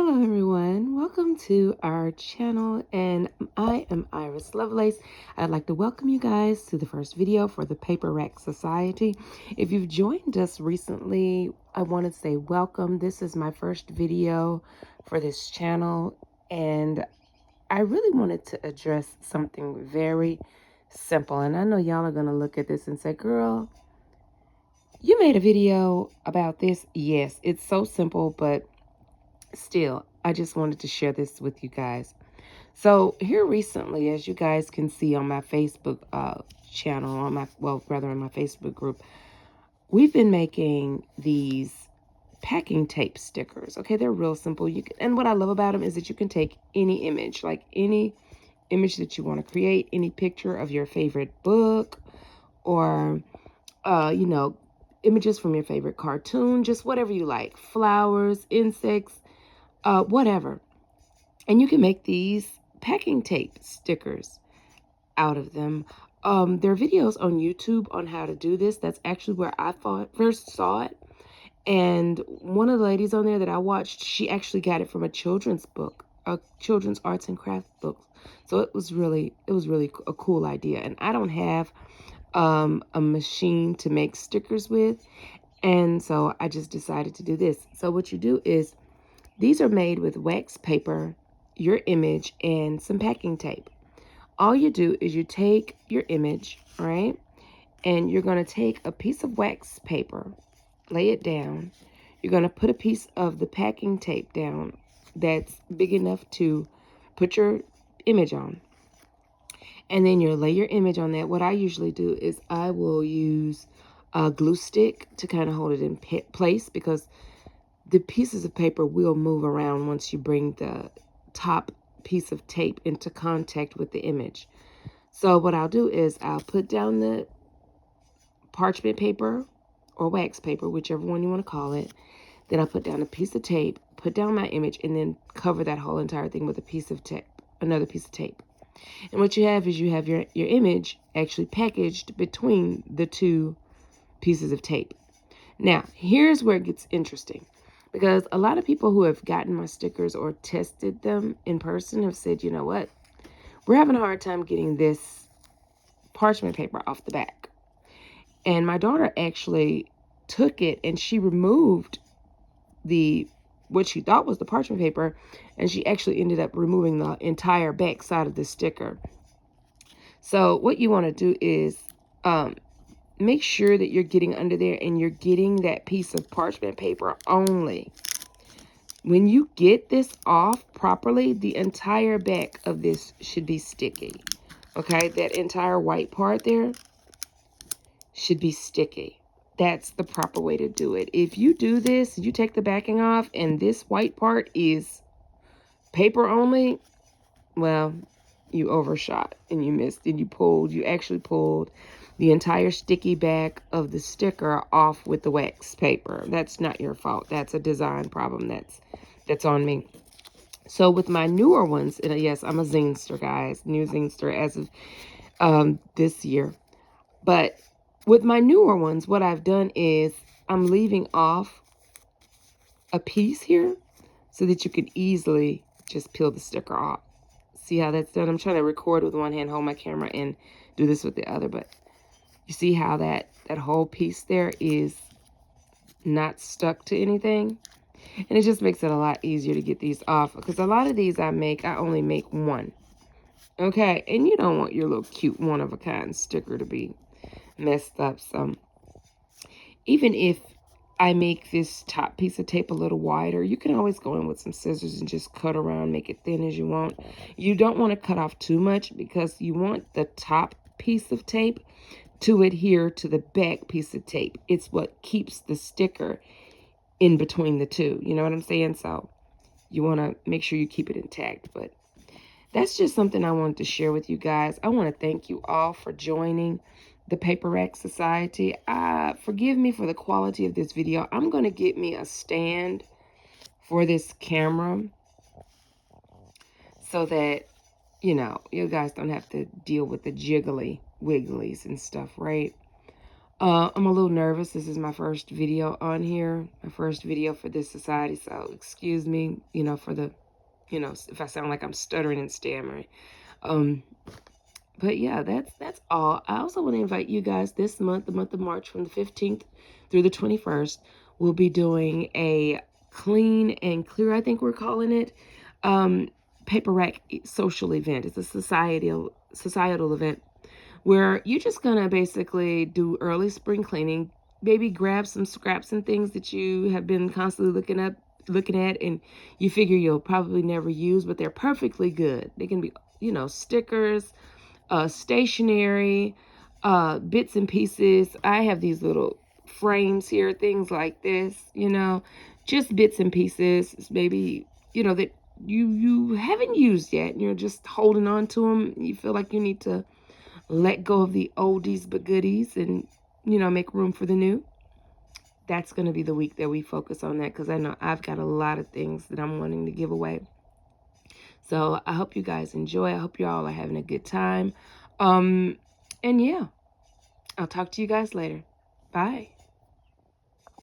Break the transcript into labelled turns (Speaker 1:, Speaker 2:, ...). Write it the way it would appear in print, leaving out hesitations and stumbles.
Speaker 1: Hello everyone, welcome to our channel, and I am Iris Lovelace. I'd like to welcome you guys to the first video for the Paper Rack Society. If you've joined us recently, I want to say welcome. This is my first video for this channel, and I really wanted to address something very simple. And I know y'all are going to look at this and say, girl, you made a video about this. Yes, it's so simple, but still, I just wanted to share this with you guys. So here recently, as you guys can see on my Facebook channel, on my in my Facebook group, we've been making these packing tape stickers. Okay, they're real simple. And what I love about them is that you can take any image, like any image that you want to create, any picture of your favorite book, or images from your favorite cartoon, just whatever you like, flowers, insects, whatever. And you can make these packing tape stickers out of them. There are videos on YouTube on how to do this. That's actually where I first saw it. And one of the ladies on there that I watched, she actually got it from a children's book, a children's arts and crafts book. So it was really a cool idea. And I don't have a machine to make stickers with. And so I just decided to do this. So what you do is, these are made with wax paper, your image, and some packing tape. All you do is you take your image, right? And you're going to take a piece of wax paper, lay it down. You're going to put a piece of the packing tape down that's big enough to put your image on. And then you'll lay your image on that. What I usually do is I will use a glue stick to kind of hold it in place, because the pieces of paper will move around once you bring the top piece of tape into contact with the image. So what I'll do is I'll put down the parchment paper or wax paper, whichever one you want to call it. Then I'll put down a piece of tape, put down my image, and then cover that whole entire thing with a piece of tape, another piece of tape. And what you have is you have your image actually packaged between the two pieces of tape. Now, here's where it gets interesting, because a lot of people who have gotten my stickers or tested them in person have said, you know what, we're having a hard time getting this parchment paper off the back. And my daughter actually took it and she removed what she thought was the parchment paper, and she actually ended up removing the entire back side of the sticker. So what you want to do is make sure that you're getting under there and you're getting that piece of parchment paper only. When you get this off properly, the entire back of this should be sticky. Okay, that entire white part there should be sticky. That's the proper way to do it. If you do this, you take the backing off and this white part is paper only, well, you overshot and you missed and you actually pulled the entire sticky back of the sticker off with the wax paper. That's not your fault. That's a design problem. That's on me. So with my newer ones, and yes, I'm a zinester, guys, new zinester as of this year. But with my newer ones, what I've done is I'm leaving off a piece here so that you can easily just peel the sticker off. See how that's done? I'm trying to record with one hand, hold my camera, and do this with the other. But you see how that whole piece there is not stuck to anything? And it just makes it a lot easier to get these off, because a lot of these I only make one. Okay, and you don't want your little cute one-of-a-kind sticker to be messed up. So even if I make this top piece of tape a little wider, you can always go in with some scissors and just cut around, make it thin as you want. You don't want to cut off too much, because you want the top piece of tape to adhere to the back piece of tape. It's what keeps the sticker in between the two. You know what I'm saying? So you want to make sure you keep it intact. But that's just something I wanted to share with you guys. I want to thank you all for joining the Paper Rack Society. Forgive me for the quality of this video. I'm going to get me a stand for this camera so that, you know, you guys don't have to deal with the jiggly wigglies and stuff, right? I'm a little nervous. This is my first video on here, my first video for this society. So excuse me, for the, if I sound like I'm stuttering and stammering. But yeah, that's all. I also want to invite you guys this month, the month of March, from the 15th through the 21st. We'll be doing a clean and clear, I think we're calling it, paper rack social event. It's a societal event where you're just gonna basically do early spring cleaning, maybe grab some scraps and things that you have been constantly looking at, and you figure you'll probably never use, but they're perfectly good. They can be, stickers, stationery, bits and pieces. I have these little frames here, things like this, just bits and pieces, maybe, that you haven't used yet, and you're just holding on to them. You feel like you need to let go of the oldies but goodies and, make room for the new. That's going to be the week that we focus on that, because I know I've got a lot of things that I'm wanting to give away. So I hope you guys enjoy. I hope you all are having a good time. And yeah, I'll talk to you guys later. Bye.